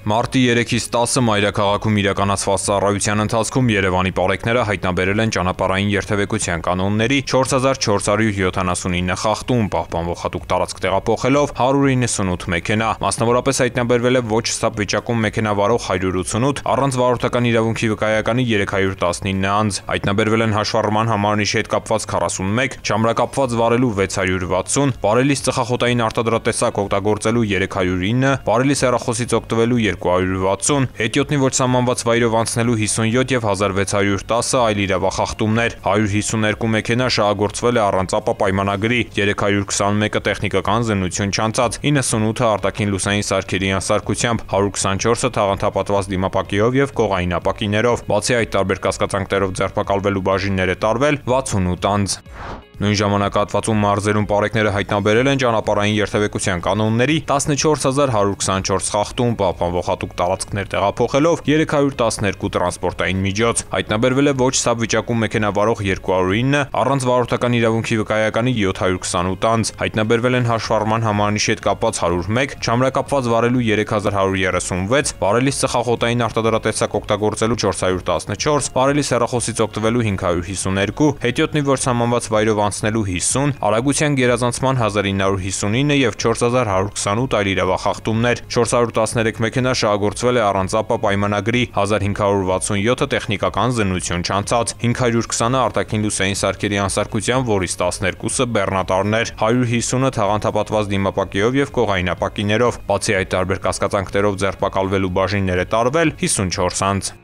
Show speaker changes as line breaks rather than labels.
Մարտի 3-ից 10-ը մայրաքաղաքում իրականացված ծառայության ընթացքում Երևանի պարեկները հայտնաբերել են ճանապարհային երթևեկության կանոնների 4479 խախտում, պահպանվող հատուկ տարածք տեղափոխելով 198 մեքենա, մասնավորապես հայտնաբերվել է ոչ ստապ վիճակում մեքենա վարող 188, առանց վարորդական իրավունքի վկայականի 319 անձ, հայտնաբերվել են հաշվառման համարնիշի հետ կապված 41, չամրակապված վարելու 660, վարելիս ծխախոտային արտադրատեսակ օգտագործելու 309, վարելիս հեռախոսից օգտվելու 260, հետիոտնի ոչ սահմանված վայրով անցնելու 57 և 1610 այլ իրավախախտումներ, 152 մեքենա շահագործվել է առանց ապա պայմանագրի, 321-ը տեխնիկական զննություն չանցած, 98-ը արտաքին լուսային սարքերի անսարքությամբ, 124-ը թաղանթապատված դիմապակիով և կողային ապակիներով, բացի այդ տարբեր կասկածանքներով ձերբակալվելու բաժիններ է տարվել 68 անձ։ Նույն ժամանակահատվածում մարզերում պարեկները հայտնաբերել են ճանապարհային երթևեկության կանոնների 14124 խախտում, պահպանվող հատուկ տարածքներ տեղափոխելով 312 տրանսպորտային միջոց, հայտնաբերվել է ոչ ստապ վիճակում մեքենա վարող 209, առանց վարորդական իրավունքի վկայականի 728 անձ, հայտնաբերվել են հաշվառման համարնիշի հետ կապված 101, չամրակապված վարելու 3136, վարելիս ծխախոտային արտադրատեսակ օգտագործելու 414, վարելիս հեռախոսից օգտվելու 552, հետիոտնի ոչ սահմանված վայրով անցնելու 50, արագության գերազանցման 1959 և 4128 այլ իրավախախտումներ, 413 մեքենա շահագործվել է առանց ապա պայմանագրի, 1567-ը տեխնիկական զննություն չանցած, 520-ը արտաքին լուսային սարքերի անսարքությամբ, որից 12-ը բեռնատարներ, 150-ը թաղանթապատված դիմապակիով և կողային ապակիներով, բացի այդ տարբեր կասկածանքներով ձերբակալվելու բաժիններ է տարվել 54 անձ։